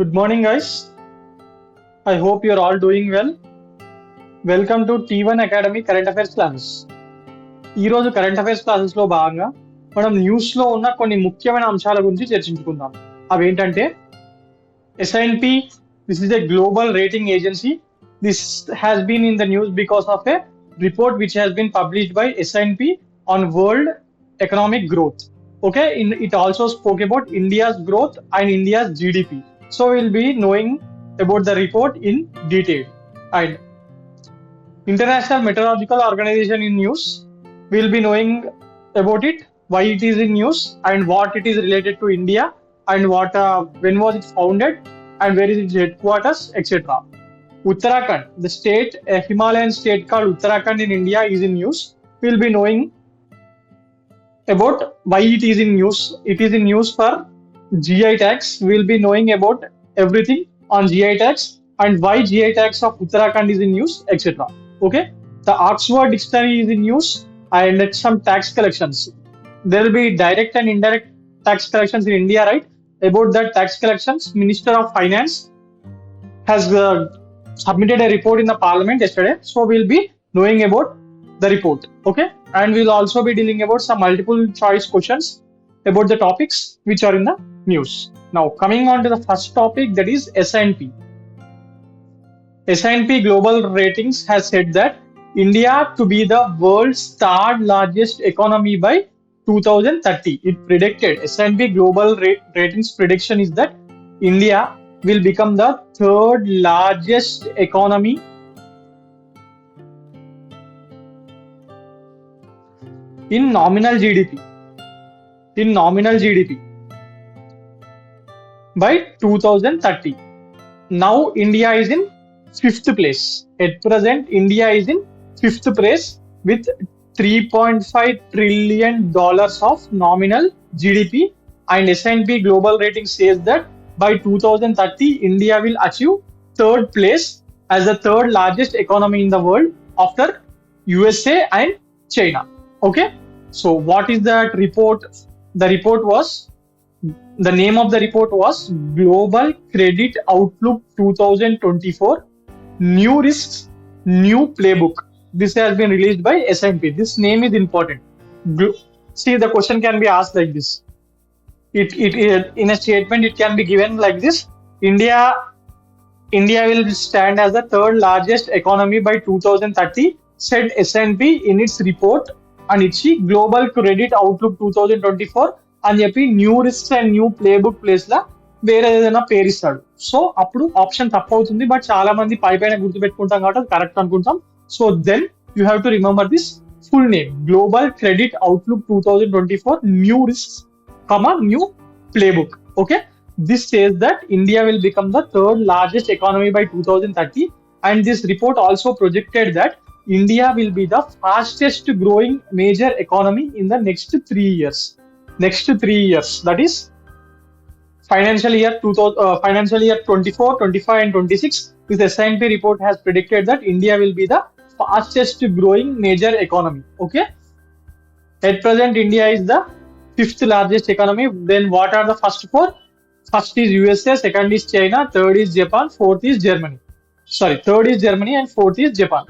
Good morning, guys. I hope you're all doing well. Welcome to T1 Academy Current Affairs Classes. ఈ రోజు current affairs classes లో భాగంగా మనం news లో ఉన్న కొన్ని ముఖ్యమైన అంశాల గురించి చర్చించుకుందాం. అవేంటంటే SNP, this is a global rating agency. This has been in the news because of a report which has been published by SNP on world economic growth. Okay, it also spoke about India's growth and India's GDP. So we'll be knowing about the report in detail. And International Meteorological Organization in news, we'll be knowing about it, why it is in news and what it is related to India and when was it founded and where is its headquarters, etc. Uttarakhand, the state, a Himalayan state called Uttarakhand in India is in news. We'll be knowing about why it is in news. It is in news for GI tax. We'll be knowing about everything on GI tax and why GI tax of Uttarakhand is in news, etc. Okay, the Oxford Dictionary is in news and some tax collections. There will be direct and indirect tax collections in India, right? About that tax collections, Minister of Finance has submitted a report in the Parliament yesterday. So we'll be knowing about the report. Okay, and we'll also be dealing about some multiple choice questions about the topics which are in the news. Now coming on to the first topic, that is SNP. SNP Global Ratings has said that India to be the world's third largest economy by 2030. It predicted, SNP Global Ratings prediction is that India will become the third largest economy in nominal GDP. By 2030. Now India is in 5th place. At present, India is in 5th place with $3.5 trillion of nominal GDP, and SNP Global Rating says that by 2030, India will achieve 3rd place as the 3rd largest economy in the world after USA and China. Okay, so what is that report? The name of the report was Global Credit Outlook 2024, New Risks, New Playbook. This has been released by SNP. This name is important. See, the question can be asked like this. It in a statement it can be given like this: India will stand as the 3rd largest economy by 2030, said SNP in its report. And it's Global Credit Outlook 2024 అని చెప్పి new risks and new playbook place లా వేరే ఏదైనా పేరు ఇస్తాడు. So అప్పుడు option తప్పు అవుతుంది, బట్ చాలా మంది పైన గుర్తుపెట్టుకుంటాం కాబట్టి కరెక్ట్ అనుకుంటాం. So then you have to remember this full name, global credit outlook 2024 new risks, new playbook. Okay, this says that India will become the 3rd largest economy by 2030, and this report also projected that India will be the fastest growing major economy in the next 3 years. That is financial year 24, 25 and 26. This SNP report has predicted that India will be the fastest growing major economy. Okay, at present India is the 5th largest economy. Then what are the first 4? First is USA, second is China, third is Japan, fourth is Germany. Third is Germany and fourth is Japan.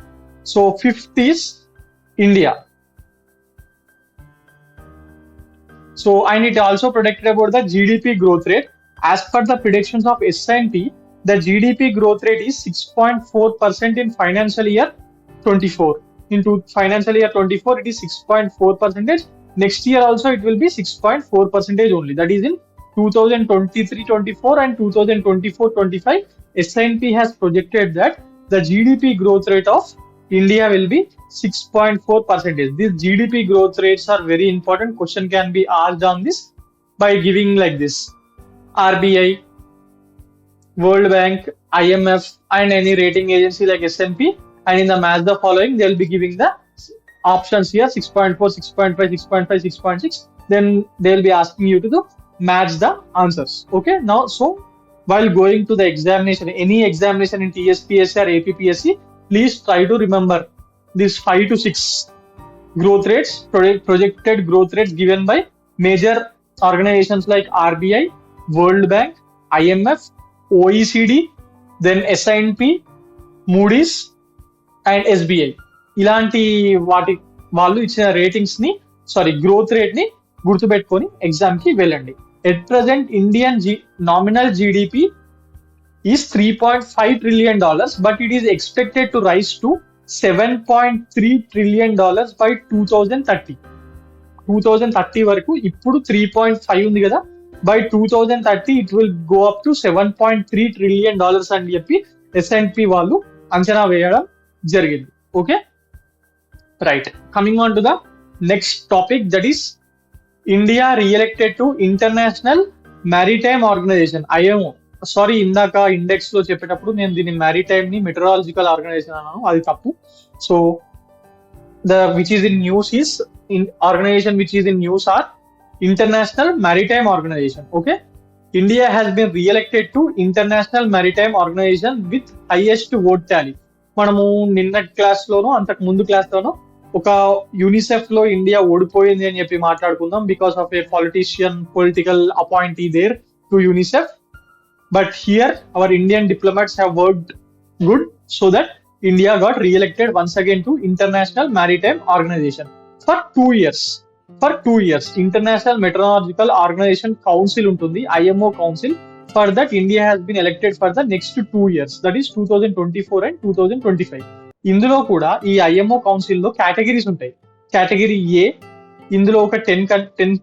So 5th is India. So, and it also predicted about the GDP growth rate. As per the predictions of SNP, the GDP growth rate is 6.4% in financial year 24. Into financial year 24, it is 6.4%. Next year also it will be 6.4% only. That is in 2023-24 and 2024-25. SNP has projected that the GDP growth rate of India will be 6.4%. These GDP growth rates are very important. Question can be asked on this by giving like this: RBI, World Bank, IMF and any rating agency like SNP, and in the match the following they will be giving the options here: 6.4, 6.5, 6.5, 6.6. Then they will be asking you to match the answers. Okay, now so while going to the examination, any examination in TSPSC or APPSC, please try to remember these 5 to 6 growth rates, projected growth rates given by major organizations like RBI, World Bank, IMF, OECD, then SNP, Moody's and SBI ఇలాంటి వాటి వాళ్ళు ఇచ్చిన growth rate ని గుర్తుపెట్టుకొని exam కి వెళ్ళండి. At present Indian nominal GDP is $3.5 trillion, but it is expected to rise to $7.3 trillion by 2030. 2030 వరకు ఇప్పుడు 3.5 ఉంది కదా, by 2030 it will go up to $7.3 trillion అని చెప్పి SNP వాళ్ళు అంచనా వేయడం జరిగింది. Okay, right. Coming on to the next topic, that is India reelected to International Maritime Organization IMO. Sorry, ఇందాక ఇండెక్స్ లో చెప్పేటప్పుడు నేను దీన్ని మ్యారిటైమ్ ని మెటరాలజికల్ ఆర్గనైజేషన్ అన్నాను, అది తప్పు. So the which is in news is in organization which is in news are International Maritime Organization. Okay, India has been re-elected to International Maritime Organization with highest vote tally. మనము నిన్న class లోనో అంతకు ముందు class లోనో ఒక UNICEF లో India ఓడిపోయింది అని చెప్పి మాట్లాడుకుందాం, because of a political appointee there to UNICEF. But here our Indian diplomats have worked good so that India got re-elected once again to International Maritime Organization for 2 years. For 2 years, International Meteorological Organization Council ఉంటుంది, IMO Council. For that, India has been elected for the next 2 years, that is 2024 and 2025. ఇందులో కూడా ఈ IMO Council లో categories ఉంటాయి. Category A ఇందులో ఒక 10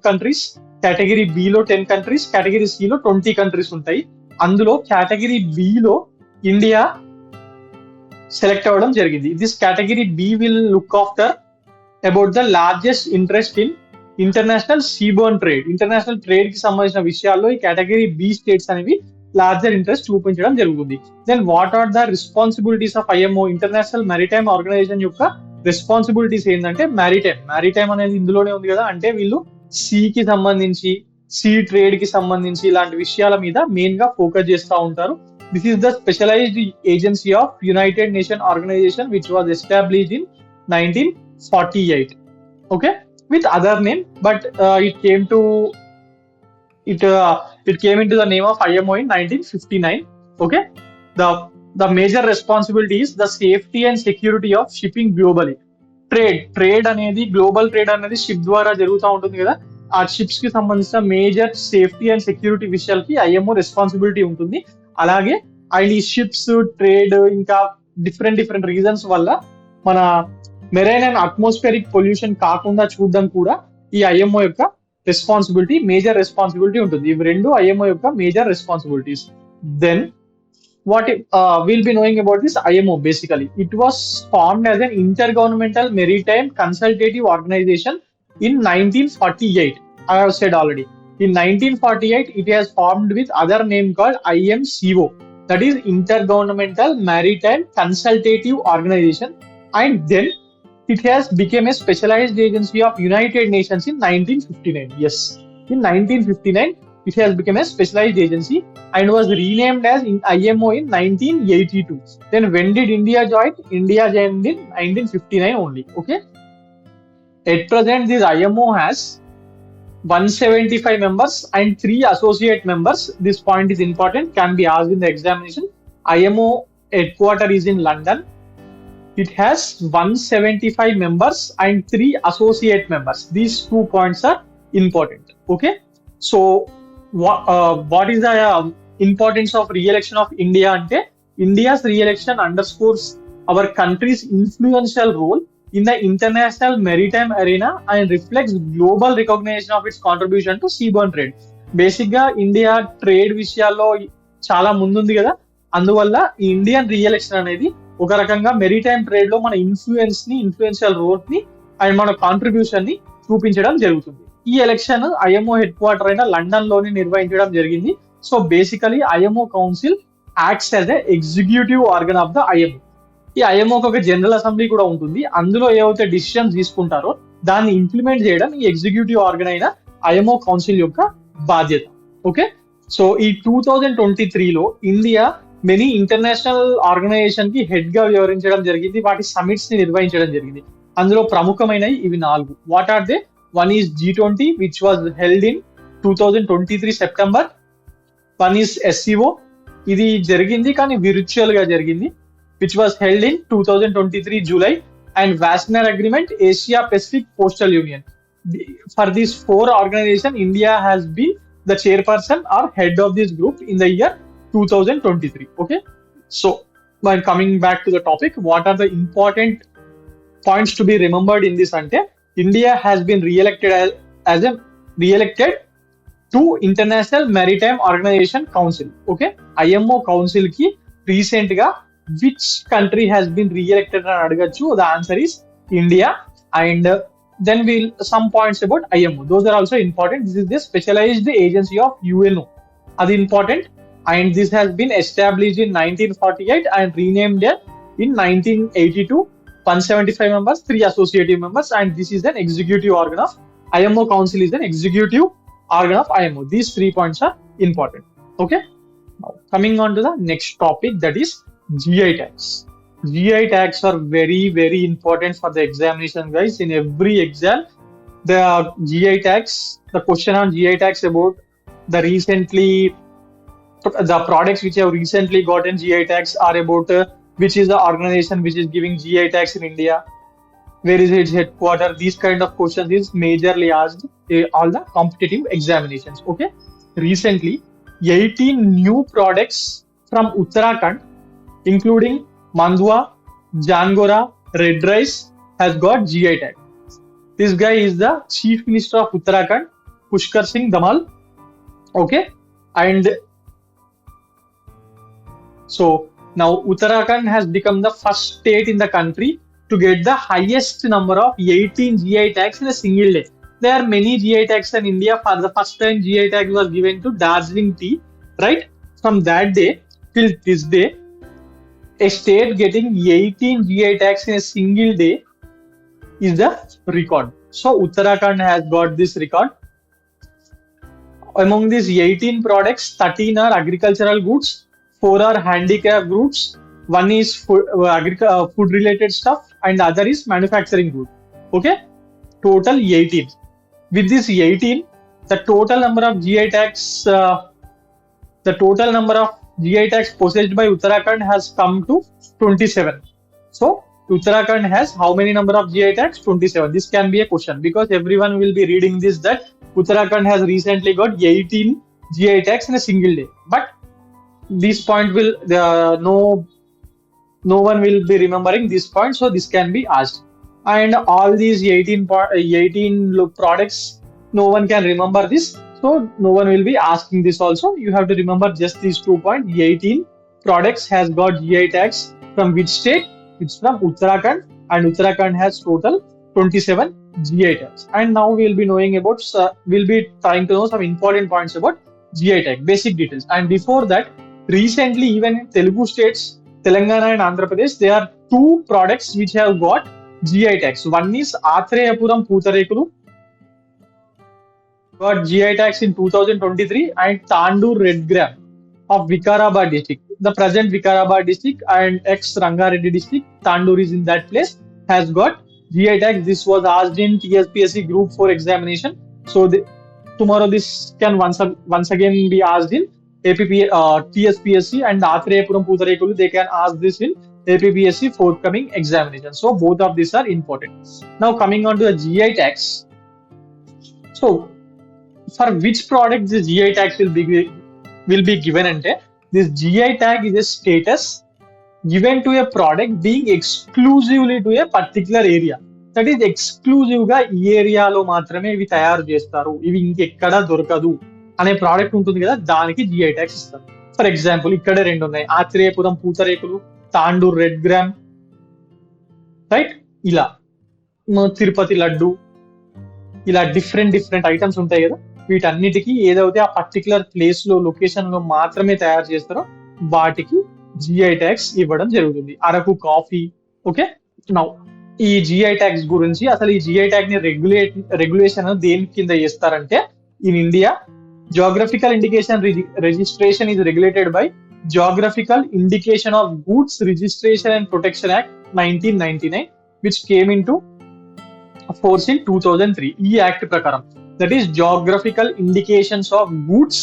countries, category B లో 10 countries, category C లో 20 కంట్రీస్ ఉంటాయి. అందులో కేటగిరీ B లో ఇండియా సెలెక్ట్ అవ్వడం జరిగింది. This category B will look after about the largest interest in international seaborne trade. International trade కి సంబంధించిన విషయాల్లో ఈ కేటగిరీ B స్టేట్స్ అనేవి లార్జర్ ఇంట్రెస్ట్ చూపించడం జరుగుతుంది. Then what are the responsibilities of IMO? International Maritime Organization యొక్క responsibilities ఏంటంటే, maritime అనేది ఇందులోనే ఉంది కదా, అంటే వీళ్ళు సీకి సంబంధించి, సీ ట్రేడ్ కి సంబంధించి ఇలాంటి విషయాల మీద మెయిన్ గా ఫోకస్ చేస్తూ ఉంటారు. This is the specialized agency of United Nations Organization which was established in 1948. Okay, with other name, but it came into the name of IMO in 1959. Okay, the major responsibility is the safety and security of shipping globally. Trade అనేది, global trade అనేది ship ద్వారా జరుగుతూ ఉంటుంది కదా, ఆ ships కి సంబంధించిన major safety and security విషయాలకి IMO రెస్పాన్సిబిలిటీ ఉంటుంది. అలాగే అండ్ ఈ షిప్స్ ట్రేడ్ ఇంకా డిఫరెంట్ రీజన్స్ వల్ల మన మెరైన్ అండ్ అట్మాస్ఫియరిక్ పొల్యూషన్ కాకుండా చూడడం కూడా ఈ IMO యొక్క రెస్పాన్సిబిలిటీ, మేజర్ రెస్పాన్సిబిలిటీ ఉంటుంది. ఇవి రెండు IMO యొక్క major responsibilities. Then what we'll be knowing about this IMO, basically it was formed as an intergovernmental maritime consultative organization in 1948. I have said already, in 1948 it has formed with other name called IMCO, that is Intergovernmental Maritime Consultative Organization, and then it has become a specialized agency of United Nations in 1959. Yes, in 1959 it has become a specialized agency and was renamed as IMO in 1982. Then when did India join? India joined in 1959 only. Okay, at present this IMO has 175 members and 3 associate members. This point is important, can be asked in the examination. IMO headquarters is in London. It has 175 members and 3 associate members. These 2 points are important. Okay, so what is the importance of re-election of India? Ante India's re-election underscores our country's influential role in the international maritime arena and reflects global recognition of its contribution to seaborne trade. Basic గా India trade విషయాల్లో చాలా ముందుంది కదా, అందువల్ల ఈ Indian రీ-ఎలక్షన్ అనేది ఒక రకంగా మెరిటైమ్ ట్రేడ్ లో మన ఇన్ఫ్లుయెన్షియల్ రోల్ ని అండ్ మన కాంట్రిబ్యూషన్ ని చూపించడం జరుగుతుంది. ఈ ఎలక్షన్ IMO హెడ్ క్వార్టర్ అయిన లండన్ లోని నిర్వహించడం జరిగింది. So basically IMO council acts as a executive organ of the IMO. ఈ IMOకి ఒక జనరల్ అసెంబ్లీ కూడా ఉంటుంది. అందులో ఏవైతే డిసిషన్స్ తీసుకుంటారో దాన్ని ఇంప్లిమెంట్ చేయడం ఈ ఎగ్జిక్యూటివ్ ఆర్గన్ అయిన IMO కౌన్సిల్ యొక్క బాధ్యత. ఓకే, సో ఈ 2023లో ఇండియా మెనీ ఇంటర్నేషనల్ ఆర్గనైజేషన్ కి హెడ్ గా వ్యవహరించడం జరిగింది. వాటి సమిట్స్ ని నిర్వహించడం జరిగింది. అందులో ప్రముఖమైనవి ఇవి 4. What are they? One is G20, which was held in 2023 September. One is SCO, ఇది జరిగింది కానీ విర్చువల్ గా జరిగింది, which was held in 2023 July, and Wassenaar Agreement, Asia Pacific Postal Union. For these 4 organizations, India has been the chairperson or head of this group in the year 2023. Okay, so while coming back to the topic, what are the important points to be remembered in this ante? India has been re-elected to International Maritime Organization Council. Okay, IMO Council ki recent ga which country has been re-elected అని అడగచ్చు. The answer is India. And then we'll some points about IMO. Those are also important. This is the specialized agency of UNO. That's important. And this has been established in 1948 and renamed in 1982. 175 members, 3 associative members, and this is an executive organ of IMO. Council is an executive organ of IMO. These 3 points are important. Okay. Now coming on to the next topic, that is GI tags. GI tags are very, very important for the examination, guys. In every exam, the GI tags, the question on GI tags about the products which have recently gotten GI tags are about which is the organization which is giving GI tags in India, where is its headquarters. These kind of questions is majorly asked all the competitive examinations. Okay, recently 18 new products from Uttarakhand, including Mandua, Jangora, red rice, has got GI tag. This guy is the Chief Minister of Uttarakhand, Pushkar Singh Damal. Okay, and so now Uttarakhand has become the first state in the country to get the highest number of 18 GI tags in a single day. There are many GI tags in India. For the first time, GI tag was given to Darjeeling tea, right? From that day till this day, a state getting 18 GI tags in a single day is the record. So Uttarakhand has got this record. Among these 18 products, 13 are agricultural goods, 4 are handicraft goods, 1 is food related stuff, and the other is manufacturing good. Okay, total 18. With this 18, the total number of GI tags possessed by Uttarakhand has come to 27. So Uttarakhand has how many number of GI tags? 27. This can be a question because everyone will be reading this, that Uttarakhand has recently got 18 GI tags in a single day. But this point will no one will be remembering this point, so this can be asked. And all these 18 products, no one can remember this, so no one will be asking this also. You have to remember just these 2 points. 18 products has got GI tags from which state? It's from Uttarakhand, and Uttarakhand has total 27 GI tags. And now we'll be trying to know some important points about GI tag, basic details. And before that, recently even in Telugu states, Telangana and Andhra Pradesh, there are 2 products which have got GI tags. One is Athreyapuram Pootarekulu, got GI tags in 2023, and Tandoor Red Gram of Vikarabad district. The present Vikarabad district and ex-Rangareddy district, Tandoor is in that place, has got GI tags. This was asked in TSPSC Group 4 examination. So tomorrow this can once again be asked in TSPSC, and Athreyapuram Pootarekulu, they can ask this in APPSC forthcoming examination. So both of these are important. Now coming on to the GI tags. So for which product this GI tags will be given ante, this GI tag is a status given to a product being exclusively to a particular area. That is exclusive ga ee area lo maatrame ivi tayaru chestaru, ivi inkekkada dorkadu అనే product ఉంటుంది కదా, దానికి GI tags ఇస్తారు. For example ఇక్కడ 2 ఉన్నాయి, ఆత్రేయపురం పూతరేకులు, Tandur red gram, right? ఇలా తిరుపతి లడ్డు, ఇలా different items ఉంటాయి కదా, వీటన్నిటికీ ఏదైతే ఆ పర్టికులర్ ప్లేస్ లో లొకేషన్ లో మాత్రమే తయారు చేస్తారో వాటికి GI ట్యాగ్స్ ఇవ్వడం జరుగుతుంది. అరకు కాఫీ. ఓకే, నౌ ఈ GI ట్యాగ్స్ గురించి, అసలు ఈ GI ట్యాగ్ ని రెగ్యులేషన్ దేని కింద చేస్తారంటే, in India geographical indication registration is regulated by Geographical Indication of Goods Registration and Protection Act 1999, which came into force in 2003. E Act prakaram, that is Geographical Indications of Goods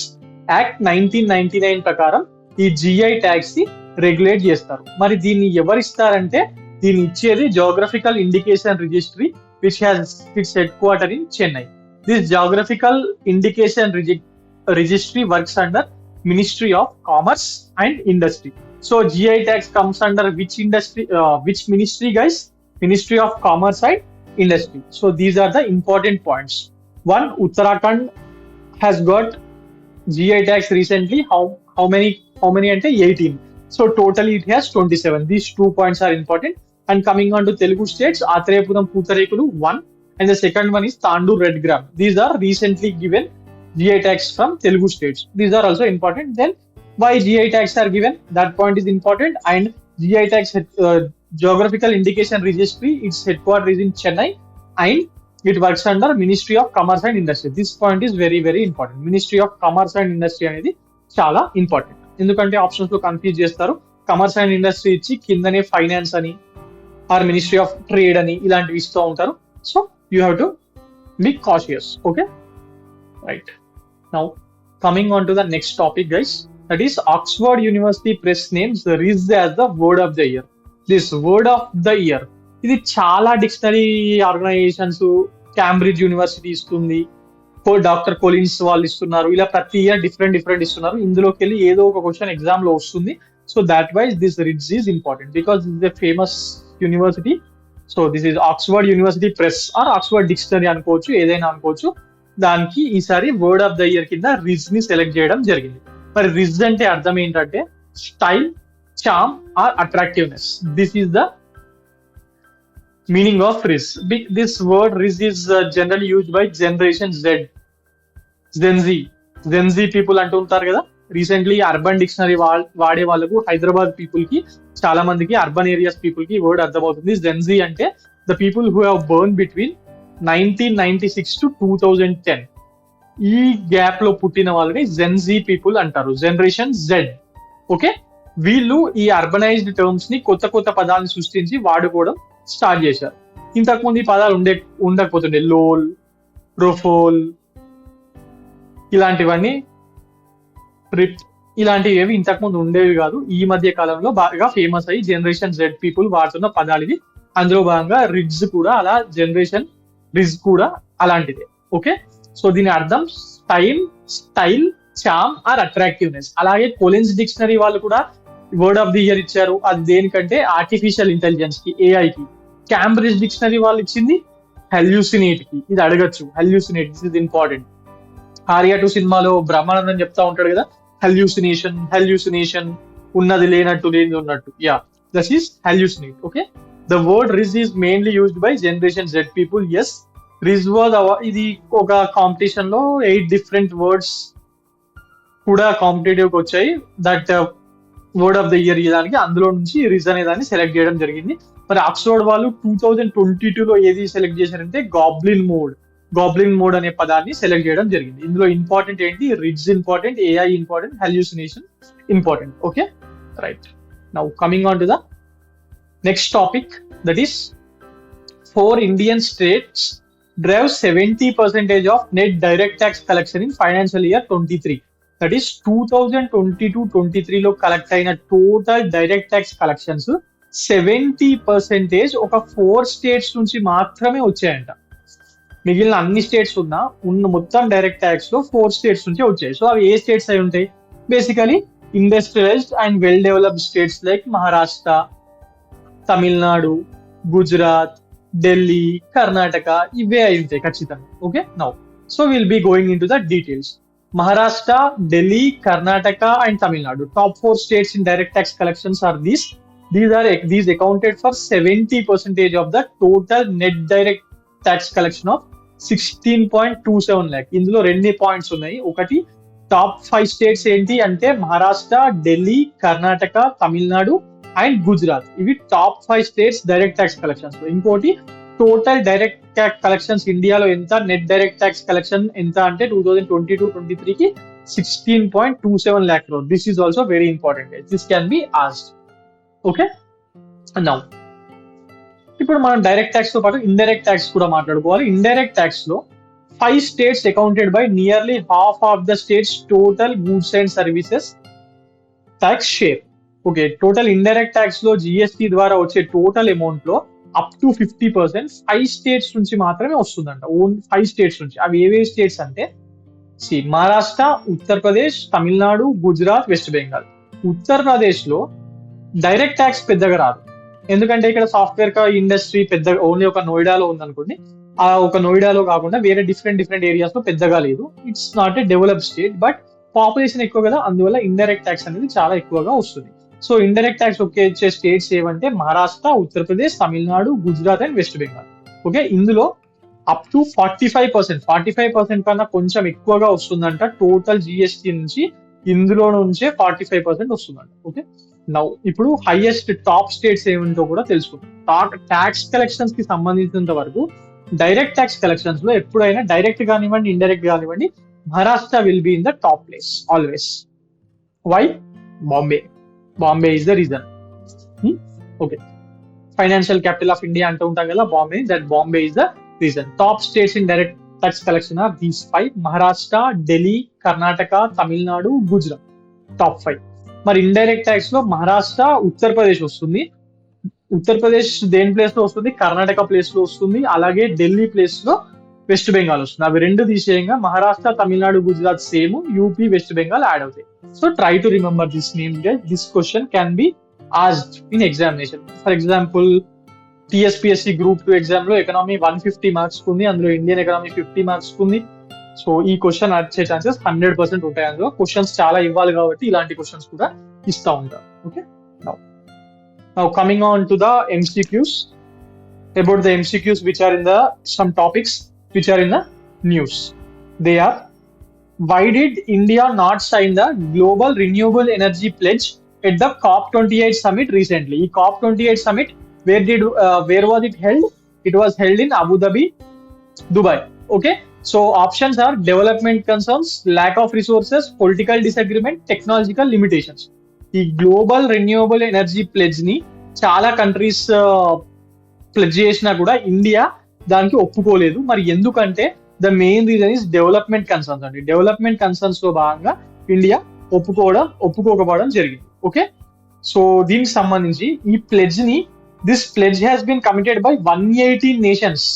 Act 1999 prakaram, ఈ GI tax ని regulate చేస్తారు. మరి దీన్ని ఎవరు ఇస్తారంటే దీన్ని ఇచ్చేది geographical indication registry which has its head quarter in Chennai. This geographical indication registry works under Ministry of Commerce and Industry. So GI tax comes under which industry, which ministry, guys? Ministry of Commerce and Industry. So these are the important points. One, Uttarakhand has got GI tax recently. How many ante 18. So totally it has 27. These 2 points are important. And coming on to Telugu states, Athreyapuram Putarekulu 1, and the second one is Tandur Red Gram. These are recently given GI tax from Telugu states. These are also important. Then why GI tax are given? That point is important. And GI tax geographical indication registry, its headquarters is in Chennai, and it works under Ministry of Commerce and Industry. This point is very very important. Ministry of Commerce and Industry అనేది చాలా important. ఎందుకంటే options లో confuse చేస్తారు. Comers and industry ఇచ్చి కిందనే finance అని are ministry of trade అని ఇలాంటివి ఇస్తూ ఉంటారు. So you have to be cautious. Okay, right. Now, coming on to the next topic, guys, that is Oxford University Press names RIS as the word of the year. This word of the year, ఇది చాలా dictionary organisations, Cambridge university ఇస్తుంది, doctor Collins వాళ్ళు ఇస్తున్నారు. ఇలా ప్రతి year different ఇస్తున్నారు. ఇందులోకి వెళ్ళి ఏదో ఒక క్వశ్చన్ ఎగ్జామ్ లో వస్తుంది. So that wise this RIS is important because this is a famous university. So this is Oxford University Press or Oxford dictionary అనుకోవచ్చు, ఏదైనా అనుకోవచ్చు. దానికి ఈసారి వర్డ్ ఆఫ్ ద ఇయర్ కింద RIS ని సెలెక్ట్ చేయడం జరిగింది. మరి RIS అంటే అర్థం ఏంటంటే style, charm or attractiveness. This is the meaning of RIS. This word RIS is generally used by generation Gen Z people అంటూ ఉంటారు కదా. రీసెంట్లీ అర్బన్ డిక్షనరీ వాడే వాళ్ళకు, హైదరాబాద్ పీపుల్ కి, చాలా మందికి అర్బన్ ఏరియాస్ పీపుల్ కి వర్డ్ అర్థమవుతుంది. జెన్ జీ అంటే the people who have burn between 1996 to 2010. ఈ గ్యాప్ లో పుట్టిన వాళ్ళని జెన్ జీ పీపుల్ అంటారు, జనరేషన్ జెడ్. ఓకే, వీళ్ళు ఈ అర్బనైజ్డ్ టర్మ్స్ ని కొత్త పదాలను సృష్టించి వాడుకోవడం స్టార్ట్ చేశారు. ఇంతకుముందు ఈ పదాలు ఉండకపోతుండే. లోల్, ప్రొఫోల్, ఇలాంటివన్నీ, ట్రిప్, ఇలాంటివి ఏవి ఇంతకుముందు ఉండేవి కాదు. ఈ మధ్య కాలంలో బాగా ఫేమస్ అయ్యి జనరేషన్ జెడ్ పీపుల్ వాడుతున్న పదాలు ఇవి. అందులో భాగంగా RIS కూడా అలా, జనరేషన్ RIS కూడా అలాంటిదే. ఓకే, సో దీని అర్థం స్టైల్, చార్మ్ ఆర్ అట్రాక్టివ్నెస్. అలాగే కొలిన్స్ డిక్షనరీ వాళ్ళు కూడా వర్డ్ ఆఫ్ ది ఇయర్ ఇచ్చారు. అది దేనికంటే ఆర్టిఫిషియల్ ఇంటెలిజెన్స్ కి, ఏఐ కి. క్యాంబ్రిడ్జ్ డిక్షనరీ వాళ్ళు ఇచ్చింది హెల్యూసినేట్ కి. ఇది అడగచ్చు, హెల్యూసినేట్, దిస్ ఇస్ ఇంపార్టెంట్. ఆర్యా 2 సినిమాలో బ్రహ్మానందం చెప్తా ఉంటాడు కదా, హెల్యూసినేషన్, ఉన్నది లేనట్టు, లేనిది ఉన్నట్టు. Yeah, that is hallucinate. Okay, the word RIS is mainly used by generation Z people. Yes, RIS was ఇది ఒక కాంపిటీషన్ లో 8 different words కూడా కాంపిటేటివ్ కి వచ్చాయి. That word of the year ఇదానికి అందులో నుంచి RIS అనే దాన్ని సెలెక్ట్ చేయడం జరిగింది. మరి ఆక్స్ఫర్డ్ వాళ్ళు 2022 లో ఏది సెలెక్ట్ చేశారంటే గాబ్లిన్ మోడ్ అనే పదాన్ని సెలెక్ట్ చేయడం జరిగింది. ఇందులో ఇంపార్టెంట్ ఏంటి? RIS important, AI important, hallucination important. Okay, right. Now coming on to the next topic, that is 4 Indian states drive 70% of net direct tax collection in financial year 23. That is 2022-23 లో collect అయిన total direct tax collections 70% ఒక 4 states నుంచి మాత్రమే వచ్చాయంట. మిగిలిన అన్ని states ఉన్న మొత్తం డైరెక్ట్ ట్యాక్స్ లో 4 స్టేట్స్ నుంచి వచ్చాయి. సో అవి ఏ స్టేట్స్ అయి ఉంటాయి? Basically industrialised and well developed states like Maharashtra, Tamil Nadu, Gujarat, Delhi, Karnataka, ఇవే అయి ఉంటాయి ఖచ్చితంగా. Okay, now so will be going into the details. Maharashtra, Delhi, Karnataka and Tamil Nadu, top 4 states in direct tax collections are these accounted for 70% of the total net direct tax collection of 16.27 lakh. ఇందులో 2 points ఉన్నాయి. ఒకటి, top 5 states ఏంటి అంటే Maharashtra, Delhi, Karnataka, Tamil Nadu and Gujarat. ఇవి top 5 states direct tax collections. ఇంకోటి, total direct tax collections ఇండియాలో ఎంత, net direct tax collection ఎంత అంటే 2022-23 కి 16.27 lakh crore. This is also very important. This can be asked. Okay, now ఇప్పుడు మనం డైరెక్ట్ ట్యాక్స్ తో పాటు ఇండైరెక్ట్ ట్యాక్స్ కూడా మాట్లాడుకోవాలి. ఇండైరెక్ట్ ట్యాక్స్ లో 5 states accounted by nearly half of the states total goods and services tax share. Okay, total indirect tax లో GST ద్వారా వచ్చే టోటల్ అమౌంట్ లో అప్ టు 50% 5 స్టేట్స్ నుంచి మాత్రమే వస్తుందంట. ఓన్ 5 స్టేట్స్ నుంచి. అవి ఏవే స్టేట్స్ అంటే మహారాష్ట్ర, ఉత్తరప్రదేశ్, తమిళనాడు, గుజరాత్, వెస్ట్ బెంగాల్. ఉత్తరప్రదేశ్ లో డైరెక్ట్ ట్యాక్స్ పెద్దగా రాదు, ఎందుకంటే ఇక్కడ సాఫ్ట్వేర్ ఇండస్ట్రీ పెద్ద ఓన్లీ ఒక నోయిడాలో ఉందనుకోండి. ఆ ఒక నోయిడాలో కాకుండా వేరే డిఫరెంట్ ఏరియాస్ లో పెద్దగా లేదు. It's not a developed state, but population ఎక్కువ కదా, అందువల్ల ఇండైరెక్ట్ ట్యాక్స్ అనేది చాలా ఎక్కువగా వస్తుంది. సో ఇండైరెక్ట్ ట్యాక్స్ వచ్చే స్టేట్స్ ఏవంటే Maharashtra, Uttar Pradesh, Tamil Nadu, Gujarat and west Bengal. Okay, ఇందులో అప్ టు 45% కన్నా కొంచెం ఎక్కువగా వస్తుందంట టోటల్ జిఎస్టీ నుంచి. ఇందులో నుంచే 45% వస్తుందంట. ఓకే, నౌ ఇప్పుడు హైయెస్ట్ టాప్ స్టేట్స్ ఏమిటో కూడా తెలుసుకుంటాం. ట్యాక్స్ కలెక్షన్స్ కి సంబంధించినంత వరకు డైరెక్ట్ ట్యాక్స్ కలెక్షన్స్ లో ఎప్పుడైనా డైరెక్ట్ కానివ్వండి, ఇండైరెక్ట్ కానివ్వండి, Maharashtra will be in the top place always. Why? Bombay is the reason. Okay, financial capital of India అంటూ ఉంటాం కదా, Bombay is the reason. Top states in direct tax collection are these 5: Maharashtra, Delhi, Karnataka, Tamil Nadu, Gujarat. Top 5. మరి indirect tax లో మహారాష్ట్ర, ఉత్తరప్రదేశ్ వస్తుంది. ఉత్తరప్రదేశ్ దేని place లో వస్తుంది? Karnataka place లో వస్తుంది. అలాగే ఢిల్లీ ప్లేస్ లో వెస్ట్ బెంగాల్ వస్తుంది. అవి రెండు తీసేయంగా Maharashtra, Tamil Nadu, Gujarat same, UP, West Bengal add అవుతాయి. So try to remember this name guys. This question can be asked in examination. For example, TSPSC Group 2 exam లో ఎకనామీ 150 మార్క్స్ ఉంది, అందులో ఇండియన్ ఎకనామీ 50 మార్క్స్ ఉంది. సో ఈ క్వశ్చన్ వచ్చే ఛాన్సెస్ 100% ఉంటాయి. అందులో క్వశ్చన్స్ చాలా ఇవ్వాలి కాబట్టి ఇలాంటి క్వశ్చన్స్ కూడా ఇస్తా ఉంటారు. Okay, now coming on to the MCQs. About the MCQs which are in the some topics which are in the news. They are: why did India not sign the Global Renewable Energy Pledge at the COP28 summit recently? ఈ COP28 summit where was it held? It was held in Abu Dhabi, Dubai. Okay, so options are development concerns, lack of resources, political disagreement, technological limitations. ఈ global renewable energy pledge ని చాలా countries pledge చేసినా కూడా India దానికి ఒప్పుకోలేదు. మరి ఎందుకంటే the main reason is development concerns అండి. డెవలప్మెంట్ కన్సర్న్స్ లో భాగంగా ఇండియా ఒప్పుకోకపోవడం జరిగింది. ఓకే, సో దీనికి సంబంధించి ఈ ప్లెడ్జ్ ని this pledge has been committed by 118 nations.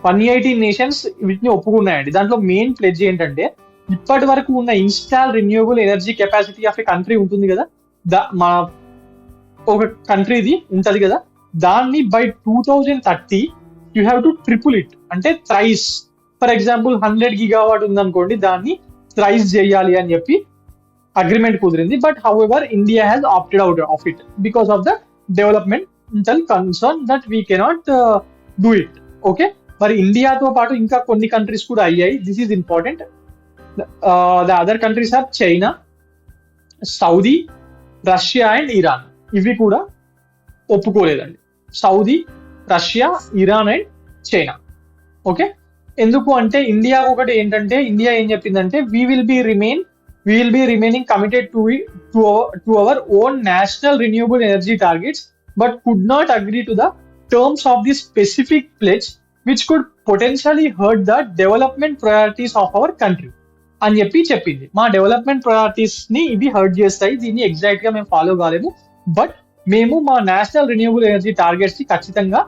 118 nations వీటిని ఒప్పుకున్నాయండి. దాంట్లో మెయిన్ ప్లెడ్జ్ ఏంటంటే ఇప్పటి వరకు ఉన్న install renewable energy capacity of a country ఉంటుంది కదా, మన ఒక కంట్రీది ఉంటది కదా, దాన్ని by 2030 you have to triple it, అంటే థ్రైస్. ఫర్ ఎగ్జాంపుల్ 100 గిగావాట్ ఉందనుకోండి, దాన్ని థ్రైస్ చేయాలి అని చెప్పి అగ్రిమెంట్ కుదిరింది. But however India has opted out of it because of the developmental concern that we cannot do it. Okay, మరి ఇండియాతో పాటు ఇంకా కొన్ని కంట్రీస్ కూడా అయ్యాయి. This is important. The other countries are China, Saudi, Russia and Iran. ఇవి కూడా ఒప్పుకోలేదండి. Saudi, Russia, Iran and China. Okay, ఎందుకు అంటే ఇండియా ఒకటి ఏంటంటే, ఇండియా ఏం చెప్పిందంటే we will be remaining committed to our own national renewable energy targets, but could not agree to the terms of this specific pledge which could potentially hurt the development priorities of our country అని చెప్పింది. మా development priorities ని ఇవి hurt చేస్తాయి, దీన్ని exact గా మేము follow కాలేము, బట్ మేము మా నేషనల్ రెన్యూవబుల్ ఎనర్జీ టార్గెట్స్ ని ఖచ్చితంగా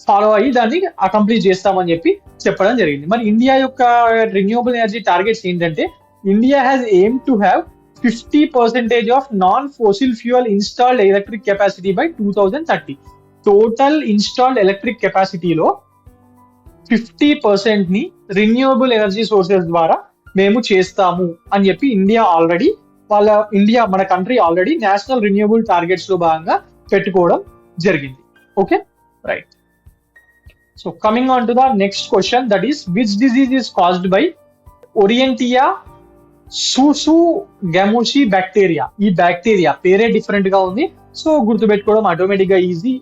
ఫాలో అయ్యి దాన్ని అకంప్లీట్ చేస్తామని చెప్పడం జరిగింది. మరి ఇండియా యొక్క రెన్యూవబుల్ ఎనర్జీ టార్గెట్స్ ఏంటంటే, India has aim to have 50% of non fossil fuel installed electric capacity by 2030. Total installed electric కెపాసిటీలో 50% ని రిన్యూవబుల్ ఎనర్జీ సోర్సెస్ ద్వారా మేము చేస్తాము అని చెప్పి మన country already national renewable targets లో భాగంగా పెట్టుకోవడం జరిగింది. Okay, right. So coming on to the next question, that is which disease is caused by Orientia tsutsugamushi bacteria. ఈ బ్యాక్టీరియా పేరే డిఫరెంట్ గా ఉంది, సో గుర్తుపెట్టుకోవడం ఆటోమేటిక్ గా ఈజీ,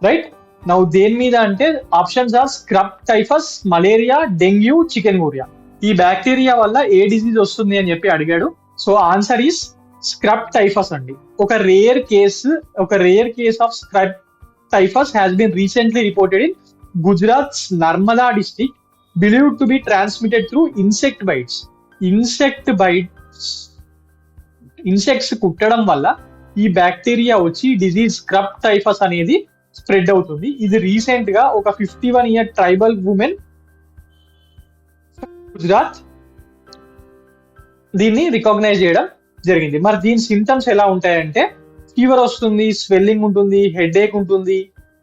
రైట్. నౌ దేని మీద అంటే options are scrub typhus, malaria, dengue, chikungunya. ఈ బ్యాక్టీరియా వల్ల ఏ డిసీజ్ వస్తుంది అని చెప్పి అడిగాడు. So answer is scrub typhus అండి. ఒక rare case of scrub typhus has been recently reported in Gujarat's Narmada district, believed to be transmitted through insect bites. Insect bites insects కుట్టడం వల్ల ఈ బ్యాక్టీరియా వచ్చి డిజీజ్ స్క్రబ్ టైఫస్ అనేది స్ప్రెడ్ అవుతుంది. ఇది recent గా ఒక 51 ఇయర్ ట్రైబల్ ఉమెన్ గుజరాత్ దీన్ని రికాగ్నైజ్ చేయడం జరిగింది. మరి దీని సింటమ్స్ ఎలా ఉంటాయంటే ఫీవర్ వస్తుంది, స్వెల్లింగ్ ఉంటుంది, హెడ్ ఏక్ ఉంటుంది,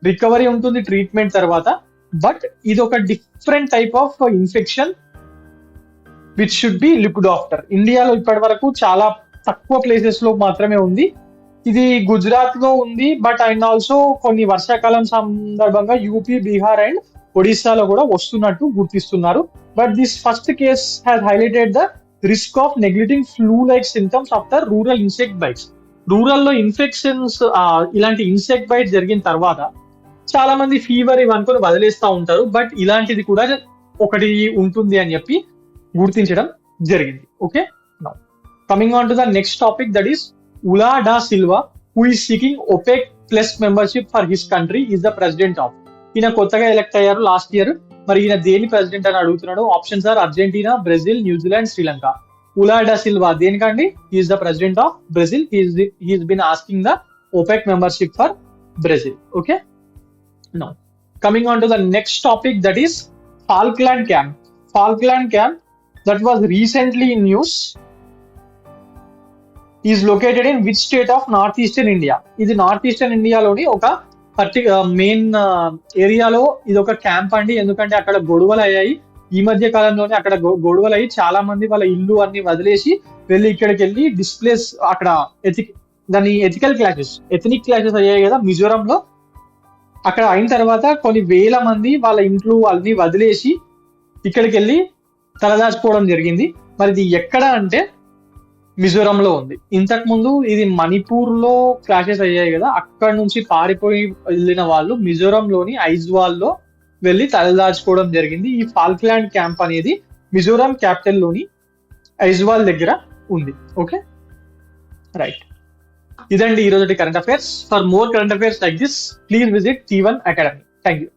రికవరీ ఉంటుంది ట్రీట్మెంట్ తర్వాత. బట్ ఇది ఒక different type of infection which should be looked after. ఇండియాలో ఇప్పటి వరకు చాలా తక్కువ ప్లేసెస్ లో మాత్రమే ఉంది. ఇది గుజరాత్ లో ఉంది, బట్ అండ్ ఆల్సో కొన్ని వర్షాకాలం సందర్భంగా యూపీ, బీహార్ అండ్ ఒడిస్సాలో కూడా వస్తున్నట్టు గుర్తిస్తున్నారు. But this first case has highlighted the risk of neglecting flu like symptoms after rural insect bites. Rural లో ఇన్ఫెక్షన్స్ ఇలాంటి ఇన్సెక్ట్ బైట్ జరిగిన తర్వాత చాలా మంది ఫీవర్ ఇవి అనుకుని వదిలేస్తూ ఉంటారు. బట్ ఇలాంటిది కూడా ఒకటి ఉంటుంది అని చెప్పి గుర్తించడం జరిగింది. Okay, coming on to the next topic, that is Lula da Silva who is seeking OPEC plus membership for his country is the president of. ఈయన కొత్తగా ఎలక్ట్ అయ్యారు లాస్ట్ ఇయర్. మరి ఈయన దేని ప్రెసిడెంట్ అని అడుగుతున్నాడు. Options are Argentina, Brazil, New Zealand, Sri Lanka. ఉలా da Silva దేనికండి? Is the president of Brazil. He's been asking the OPEC membership for Brazil. Okay, now coming on to the next topic, that is ఫాల్క్లాండ్ camp. ఫాల్క్లాండ్ camp that was recently in news is located in which state of northeastern India? ఇది north eastern ఇండియాలోని ఒక main ఏరియాలో ఇది ఒక camp అండి. ఎందుకంటే అక్కడ గొడవలు అయ్యాయి ఈ మధ్య కాలంలోనే. అక్కడ గొడవలు అయ్యి చాలా మంది వాళ్ళ ఇల్లు అన్ని వదిలేసి వెళ్ళి ఇక్కడికి వెళ్ళి డిస్ప్లేస్ అక్కడ దాని ఎథనిక్ క్లాషెస్ అయ్యాయి కదా మిజోరంలో. అక్కడ అయిన తర్వాత కొన్ని వేల మంది వాళ్ళ ఇంట్లో వాళ్ళని వదిలేసి ఇక్కడికి వెళ్ళి తలదాచుకోవడం జరిగింది. మరి ఇది ఎక్కడ అంటే మిజోరంలో ఉంది. ఇంతకు ముందు ఇది మణిపూర్ లో క్లాషెస్ అయ్యాయి కదా, అక్కడ నుంచి పారిపోయి వెళ్ళిన వాళ్ళు మిజోరంలోని ఐజ్వాల్ లో వెళ్ళి తలదాచుకోవడం జరిగింది. ఈ ఫాల్క్లాండ్ క్యాంప్ అనేది మిజోరం క్యాపిటల్ లోని ఐజ్వాల్ దగ్గర ఉంది. Okay, right. ఇదండి ఈరోజు current affairs. For more current affairs like this please visit T1 Academy. Thank you.